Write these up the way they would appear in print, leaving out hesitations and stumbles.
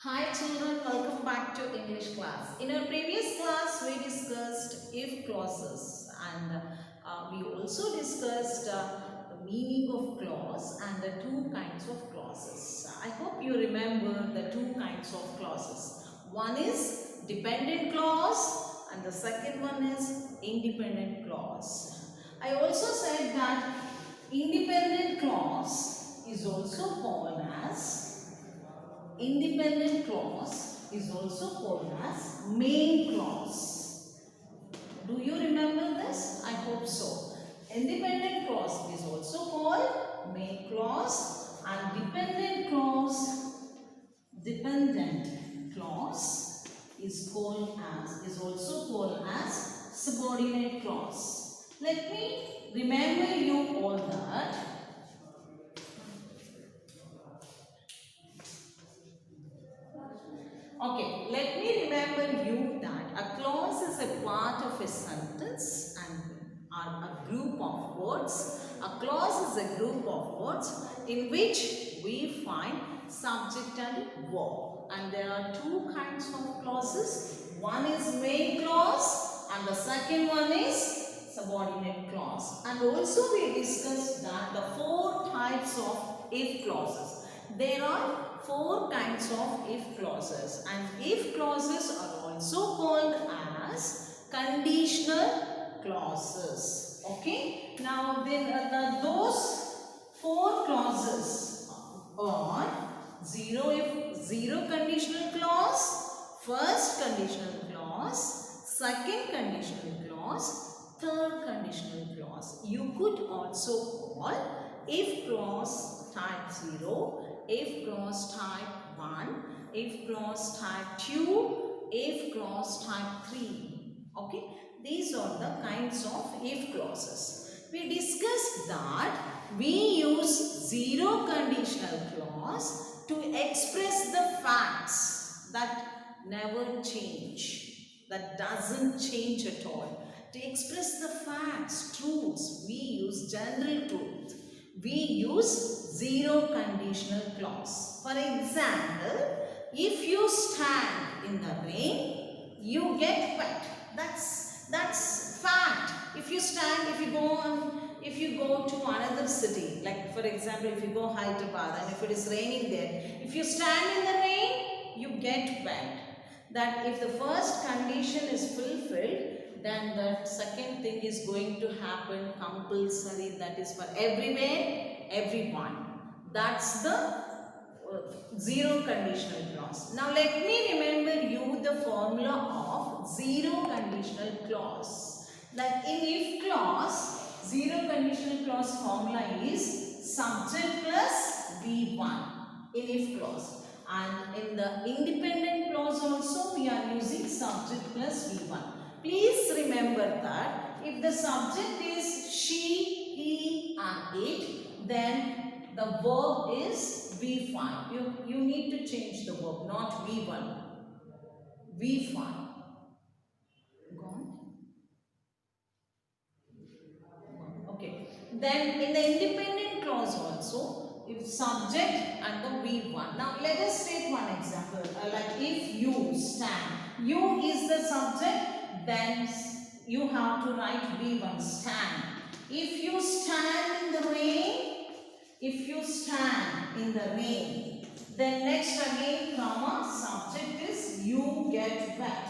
Hi children, welcome back to English class. In our previous class, we discussed if clauses and we also discussed the meaning of clause and the two kinds of clauses. I hope you remember the two kinds of clauses. One is dependent clause and the second one is independent clause. I also said that independent clause is also called as independent clause is also called as main clause. Do you remember this? I hope so. Independent clause is also called main clause and dependent clause is also called as subordinate clause. Let me remember you all that. Okay, let me remember you that a clause is a part of a sentence and are a group of words. A clause is a group of words in which we find subject and verb. And there are two kinds of clauses. One is main clause and the second one is subordinate clause. And also we discussed that the four types of if clauses. There are four kinds of if clauses, and if clauses are also called as conditional clauses. Okay. Now then those four clauses are zero conditional clause, first conditional clause, second conditional clause, third conditional clause. You could also call if clause type 0, if clause type 1, if clause type 2, if clause type 3. Okay, these are the kinds of if clauses. We discussed that we use zero conditional clause to express the facts that never change, that doesn't change at all. To express the facts, truths, we use general truth. We use zero conditional clause. For example, if you stand in the rain, you get wet. That's fact. If you stand, if you go to another city, like for example, if you go Hyderabad and if it is raining there, if you stand in the rain, you get wet. That if the first condition is fulfilled, then the second thing is going to happen compulsory, that is for everywhere, everyone. That's the zero conditional clause. Now let me remember you the formula of zero conditional clause. That in if clause, zero conditional clause formula is subject plus V1 in if clause. And in the independent clause also we are using subject plus V1. Please remember that if the subject is she, he and it, then the verb is V5. You need to change the verb, not V1. V5. Gone? Okay. Then in the independent clause also, if subject and the V1. Now let us take one example. Like if you stand. You is the subject, then you have to write V1, stand. If you stand in the rain, then next again comma, subject is you get wet.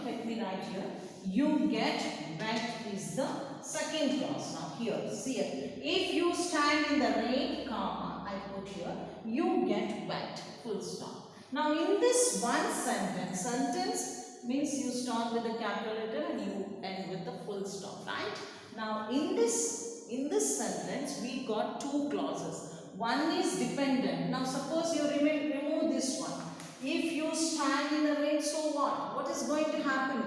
Let me write here. You get wet is the second clause. Now here, see it. If you stand in the rain, comma, I put here, you get wet, full stop. Now in this one sentence means you start with the capital letter and you end with the full stop, right? Now in this sentence we got two clauses. One is dependent. Now suppose you remove this one. If you stand in the rain, so what? What is going to happen?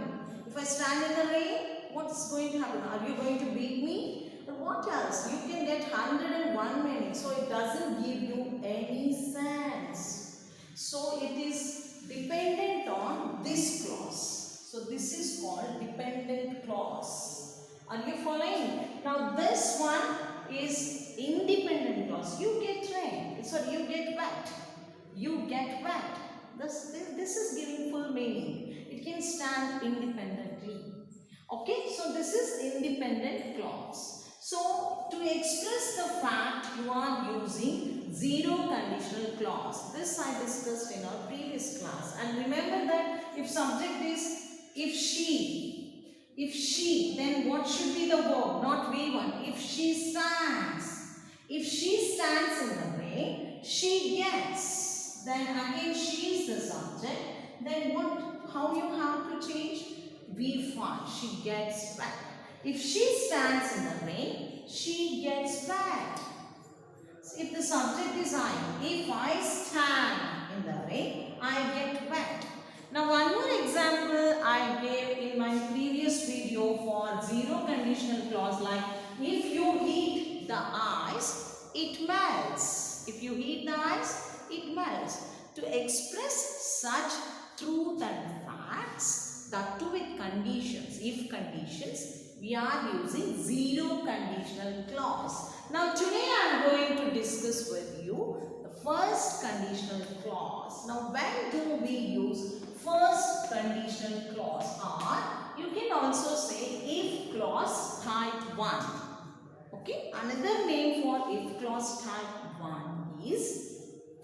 If I stand in the rain, what is going to happen? Are you going to beat me? But what else? You can get 101 minutes. So it doesn't give you any sense. So it is dependent on this clause. So this is called dependent clause. Are you following? Now this one is independent clause. You get rain. You get wet. you get wet. This is giving full meaning. It can stand independently. Okay, so this is independent clause. So to express the fact, you are using zero conditional clause. This I discussed in our previous class. And remember that if subject is if she, then what should be the verb? Not V1. If she stands. If she stands in the rain, she gets. Then again she is the subject. Then how you have to change? V5. She gets wet. If she stands in the rain, she gets wet. So if the subject is I, if I stand in the rain, I get wet. Now one more example I gave in my previous video for zero conditional clause, like if you heat the ice, it melts. If you heat the ice, it melts. To express such truth and facts, that too with conditions, if conditions, we are using zero conditional clause. Now today I am going to discuss with you the first conditional clause. Now when do we use first conditional clause, or you can also say if clause type 1. Okay, another name for if clause type 1 is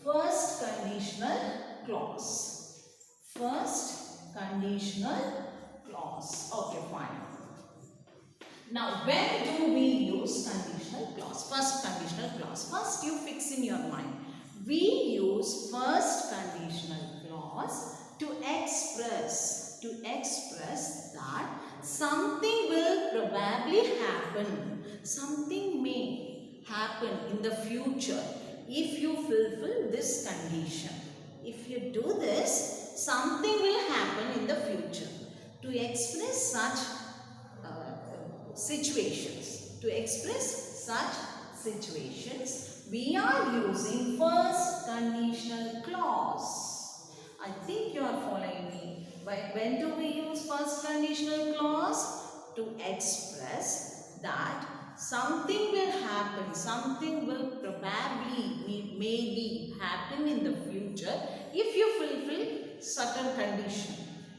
first conditional clause. First conditional clause. Okay, fine. Now, when do we use conditional clause? First conditional clause. First, you fix in your mind. We use first conditional clause to express that something will probably happen. Something may happen in the future if you fulfill this condition. If you do this, something will happen in the future. To express such situations. To express such situations, we are using first conditional clause. I think you are following me. When do we use first conditional clause? To express that something will happen, something will probably, maybe happen in the future if you fulfill certain condition.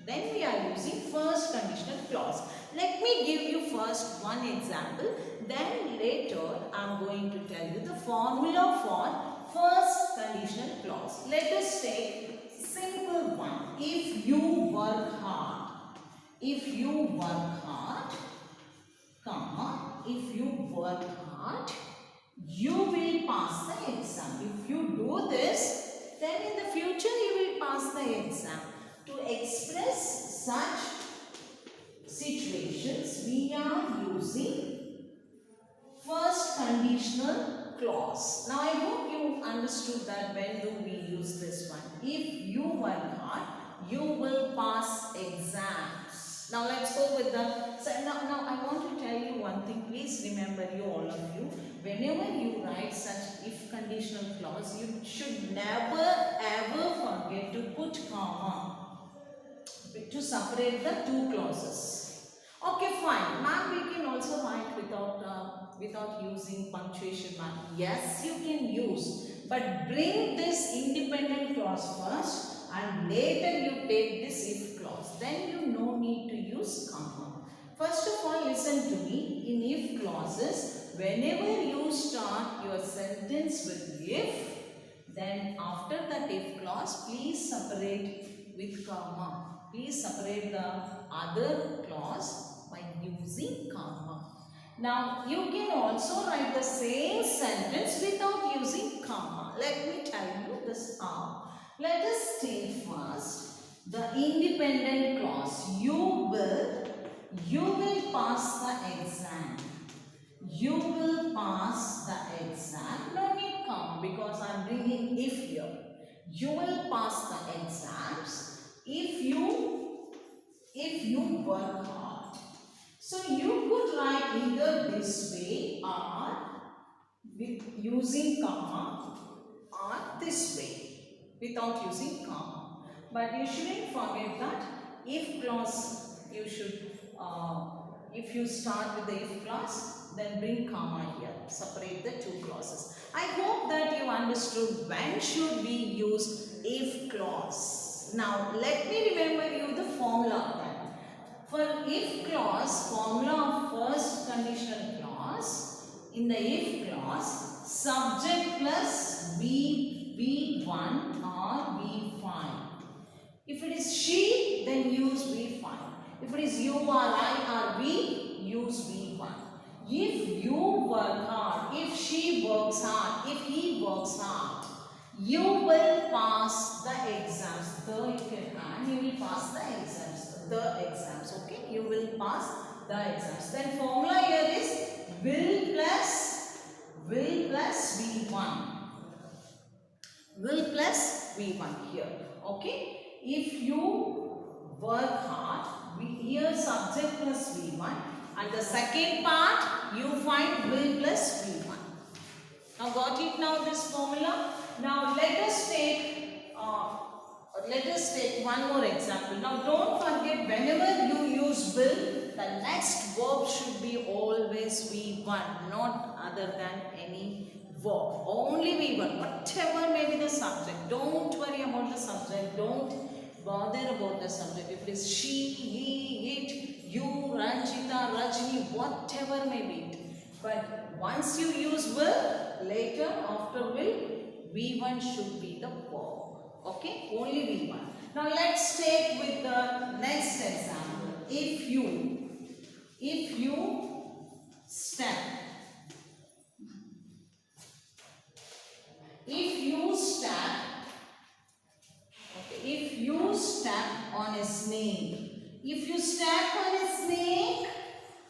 Then we are using first conditional clause. Let me give you first one example. Then later I am going to tell you the formula for first conditional clause. Let us take simple one. If you work hard. If you work hard, comma, if you work hard, you will pass the exam. If you do this, then in the future you will pass the exam. To express such situations, we are using first conditional clause. Now I hope you understood that when do we use this one. If you work hard, you will pass exams. Now let's go with the, so now I want to tell you one thing. Please remember, you all of you, whenever you write such if conditional clause, you should never ever forget to put comma to separate the two clauses. Okay, fine. Ma'am, we can also write without using punctuation mark. Yes, you can use, but bring this independent clause first and later you take this if clause. Then you no need to use comma. First of all, listen to me. In if clauses, whenever you start your sentence with if, then after that if clause, please separate with comma. Please separate the other clause by using comma. Now, you can also write the same sentence without using comma. Let me tell you this how. Let us take first the independent clause. You will pass the exam. You will pass the exam. No need comma because I am bringing if here. You will pass the exams if you work hard. So you could write either this way or with using comma or this way without using comma. But you shouldn't forget that if clause you should if you start with the if clause, then bring comma here. Separate the two clauses. I hope that you understand understood when should we use if clause. Now let me remember you the formula of that. For if clause, formula of first conditional clause, in the if clause, subject plus V1 or V5. If it is she, then use V5. If it is you or I or we, use V1. If you work hard, if she works hard, if he works hard, you will pass the exams. Though if you can, you will pass the exams. Okay, you will pass the exams. Then formula here is will plus V1. Will plus V1 here. Okay. If you work hard, here subject plus V1, and the second part you find will plus V1. Now got it now this formula? Now let us take one more example. Now don't forget, whenever you use will, the next verb should be always V1, not other than any verb. Only V1, whatever may be the subject. Don't worry about the subject. Don't bother about the subject. If it is she, he, it, you, Ranjita, Rajni, whatever may be it. But once you use will, later after will, V1 should be the verb. Okay, only V1. Now let's take with the next example. If step on a snake. If you step on a snake,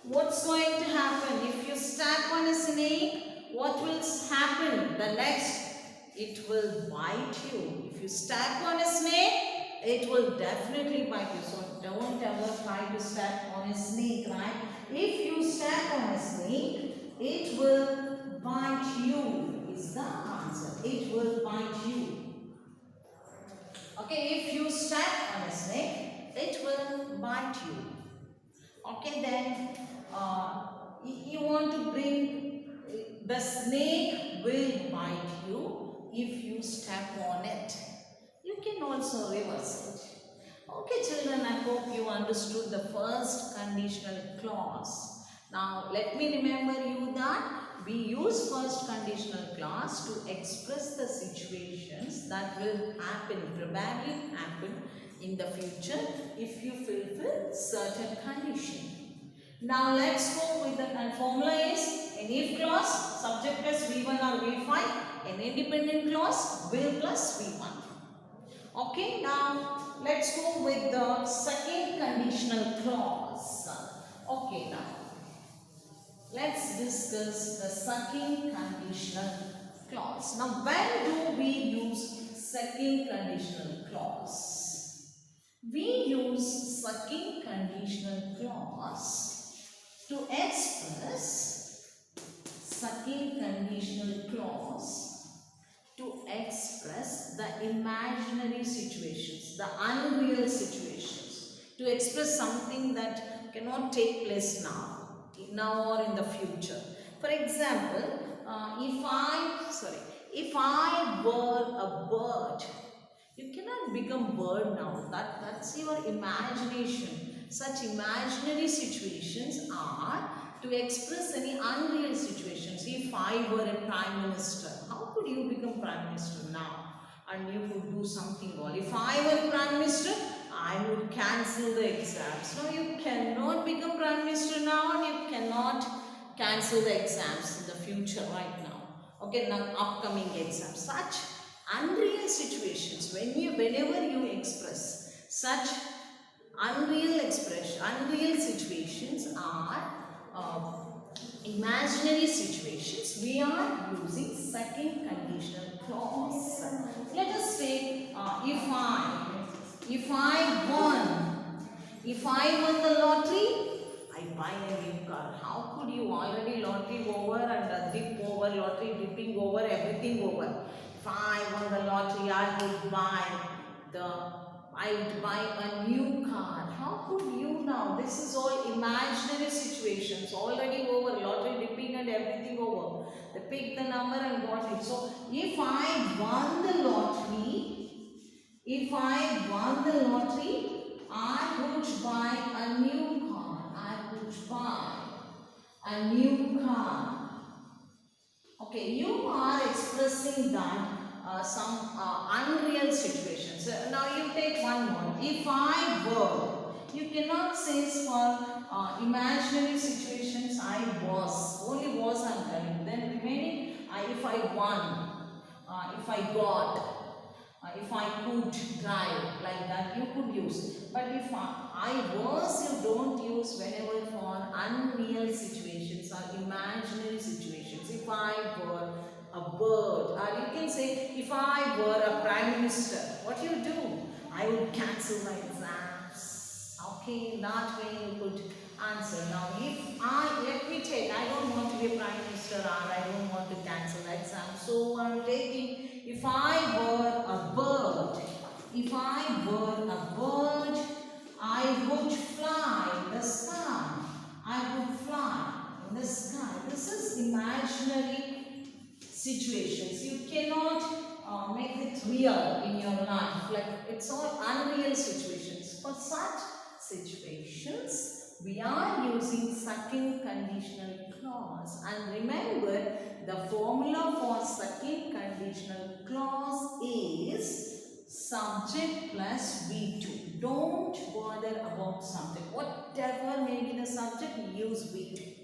what's going to happen? If you step on a snake, what will happen? The next, it will bite you. If you step on a snake, it will definitely bite you. So don't ever try to step on a snake, right? If you step on a snake, it will bite you, is the answer. It will bite you. Okay, if you step on a snake, it will bite you. Okay, then you want to bring the snake will bite you if you step on it. You can also reverse it. Okay, children, I hope you understood the first conditional clause. Now, let me remember you that we use first conditional clause to express the situations that will probably happen in the future if you fulfill certain condition. Now let's go with the formula is an if clause, subject plus V1 or V5, an independent clause, will plus V1. Okay, now let's go with the second conditional clause. Okay, now let's discuss the second conditional clause. Now, when do we use second conditional clause? We use second conditional clause to express the imaginary situations, the unreal situations, to express something that cannot take place now or in the future. For example, if I were a bird, you cannot become bird now. That's your imagination. Such imaginary situations are to express any unreal situations. If I were a prime minister, how could you become prime minister now? And you could do something all. If I were a prime minister, I would cancel the exams. No, you cannot become prime minister now, and you cannot cancel the exams in the future right now. Okay, now upcoming exams. Such unreal situations, whenever you express such unreal situations are imaginary situations, we are using second conditional clause. Let us say if I won the lottery, I buy a new car. How could you already lottery over and dip over, lottery dipping over, everything over? If I won the lottery, I would buy a new car. How could you now? This is all imaginary situations, already over, lottery dipping and everything over. They picked the number and got it. So if I won the lottery, I would buy a new car. I would buy a new car. Okay, you are expressing that some unreal situations. Now you take one more. If I were, you cannot say for imaginary situations I was. Only was I am telling. Then remaining, if I won, if I got, if I could drive, like that you could use. But if I was, you don't use whenever for unreal situations or imaginary situations. If I were a bird, or you can say if I were a prime minister, what you do? I would cancel my exams. Okay, in that way you could answer. Now let me take, I don't want to be a prime minister or I don't want to cancel the exam. So I'm taking, if I were a bird, I would fly in the sky. I would fly in the sky. This is imaginary situations. You cannot make it real in your life. Like it's all unreal situations. For such situations, we are using second conditional clause. And remember, the formula for second conditional clause is subject plus V2. Don't bother about subject. Whatever may be the subject, use V2.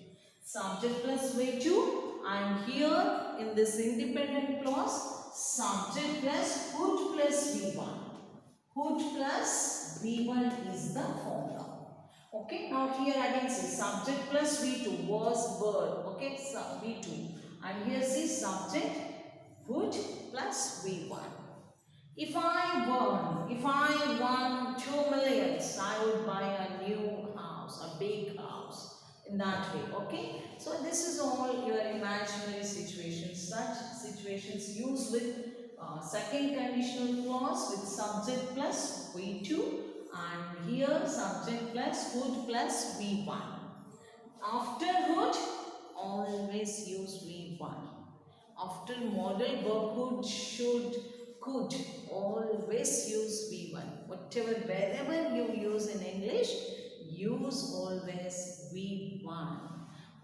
Subject plus V2. And here in this independent clause, subject plus would plus V1. Would plus V1 is the formula. Okay, now here again see subject plus V2 was bird. Okay, so V2. And here see subject would plus V1. If I won 2 million, I would buy a new house, a big house. In that way, okay. So this is all your imaginary situations. Such situations used with second conditional clause with subject plus V2, and here subject plus would plus V1. After would, always use V1. After modal verb would, should, could, always use V1. Wherever you use in English, use always V1.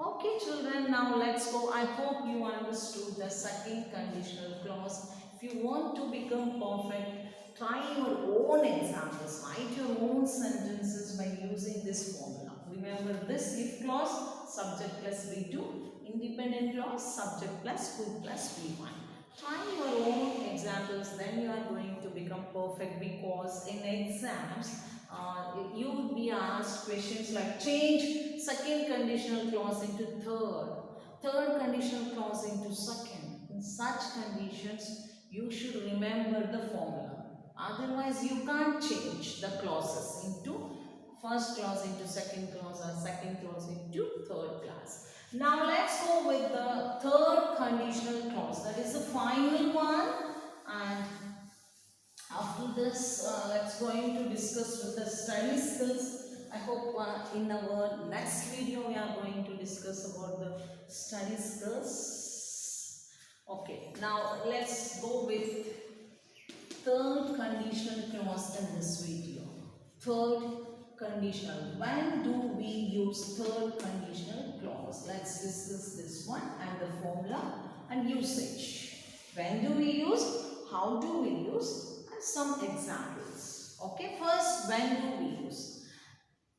Okay children, now let's go. I hope you understood the second conditional clause. If you want to become perfect, try your own examples. Write your own sentences by using this formula. Remember this if clause, subject plus V2. Independent clause, subject plus would plus V1. Try your own examples, then you are going to become perfect, because in exams, you would be asked questions like change second conditional clause into third conditional clause into second. In such conditions, you should remember the formula. Otherwise, you can't change the clauses into first clause into second clause or second clause into third clause. Now let's go with the third conditional clause. That is the final one, and after this, let's going to discuss with the study skills. I hope in our next video we are going to discuss about the study skills. Okay, now let's go with third conditional clause in this video. Third conditional. When do we use third conditional clause? Let's discuss this one and the formula and usage. When do we use? How do we use? Some examples. Okay, first, when do we use?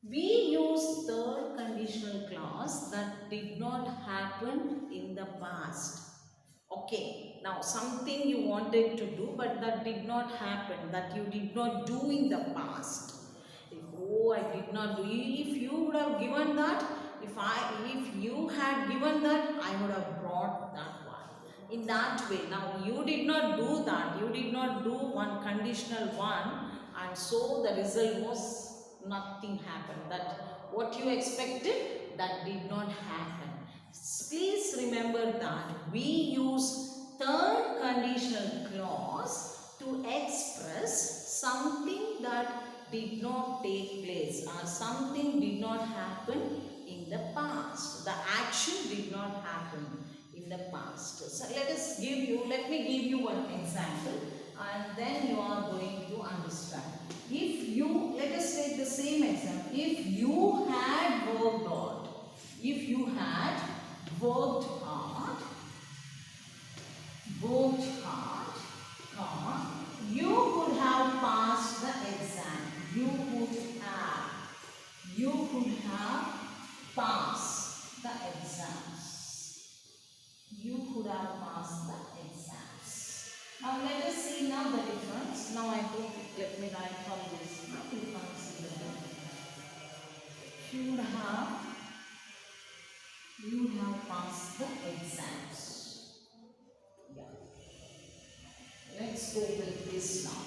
We use third conditional clause that did not happen in the past. Okay, now something you wanted to do but that did not happen, that you did not do in the past. Oh, I did not do. If you would have given that, if you had given that, I would have brought that. In that way, now you did not do that, you did not do one conditional one, and so the result was nothing happened. That what you expected, that did not happen. Please remember that we use third conditional clause to express something that did not take place or something did not happen in the past. The action did not happened in the past. So let me give you one example, and then you are going to understand. Let us take the same example. If you had worked hard, if you had worked hard, comma, you could have passed the exam. You could have passed the exams. You could have passed the exams. Now let us see now the difference. Now I put, let me write from this. Now you can see the difference. You would have passed the exams. Yeah. Let's go with this now.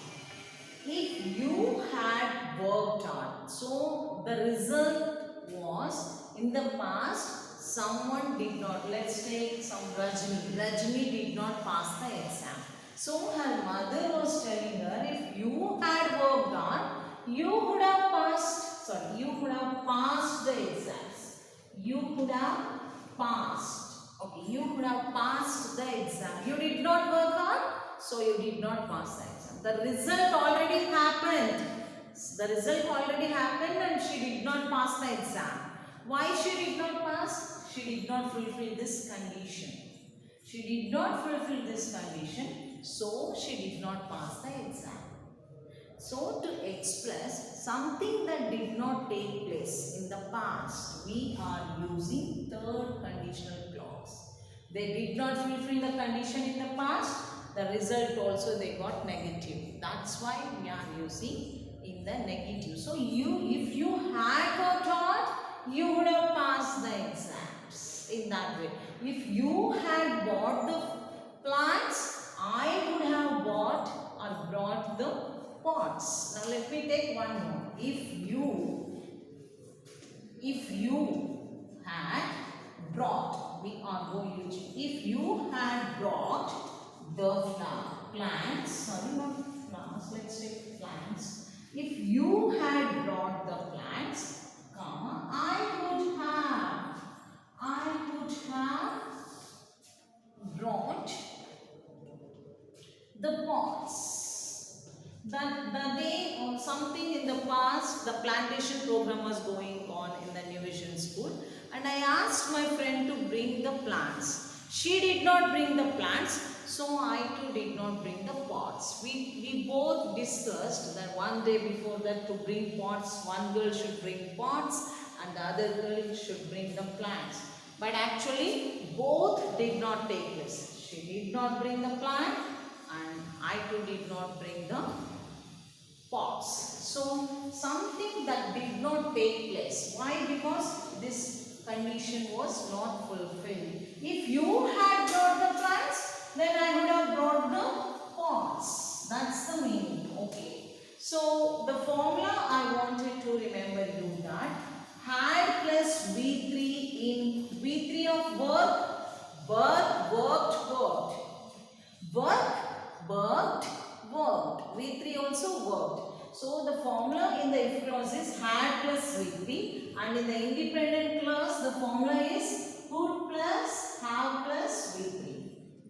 If you had worked hard, so the result was in the past someone did not, let's take some Rajni did not pass the exam. So her mother was telling her, if you had worked hard, you would have passed the exams. You could have passed. Okay, you could have passed the exam. You did not work hard, so you did not pass the exam. The result already happened. And she did not pass the exam. Why she did not pass? She did not fulfill this condition. So she did not pass the exam. So to express something that did not take place in the past, we are using third conditional clause. They did not fulfill the condition in the past. The result also they got negative. That's why we are using in the negative. So if you had worked hard, you would have passed the exams in that way. If you had bought the plants, I would have bought or brought the pots. Now let me take one more. If you had brought, we are going to, if you had brought the plants, let's take plants. If you had brought the plants, comma, I would have brought the pots. The day or something in the past, the plantation program was going on in the New Vision School, and I asked my friend to bring the plants. She did not bring the plants, so I too did not bring the pots. We both discussed that one day before that to bring pots, one girl should bring pots and the other girl should bring the plants. But actually both did not take place. She did not bring the plant and I too did not bring the pots. So something that did not take place. Why? Because this condition was not fulfilled. If you had brought the plants, then I would have brought the pots. That's the meaning. Okay. So the formula I wanted to remember you that had plus V3 in V3 of work, worked. Worked. V3 also worked. So the formula in the if clause is had plus V3, and in the independent clause the formula is could plus have plus V3.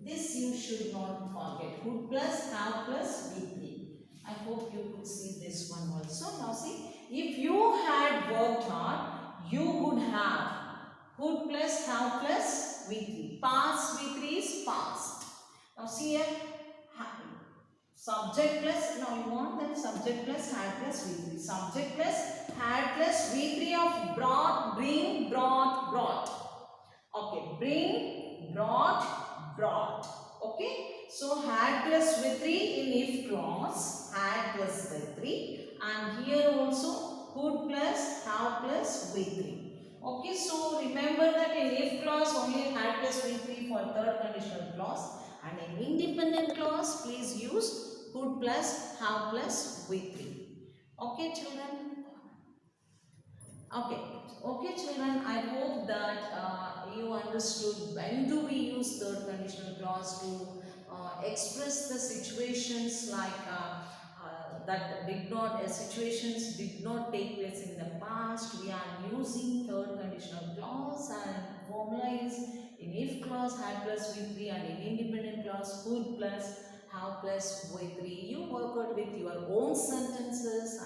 This you should not forget. Could plus have plus V3. I hope you could see this one also. Now see, if you had worked hard, you would have could plus have plus V3. Past V3 is past. Now see here, subject plus, now you want that subject plus had plus V3. Subject plus had plus V3 of brought, bring, brought. Okay, bring, brought. Okay, so had plus V3 in if clause, had plus V3, and here also could plus have plus V3. Okay, so remember that in if clause only had plus V3 for third conditional clause, and in independent clause please use could plus have plus V3. Okay children? Okay children, I hope that you understood when do we use third conditional clause to express the situations like situations did not take place in the past. We are using third conditional clause, and formula is In if clause, had plus V3, and in independent clause, would plus have plus V3. You work out with your own sentences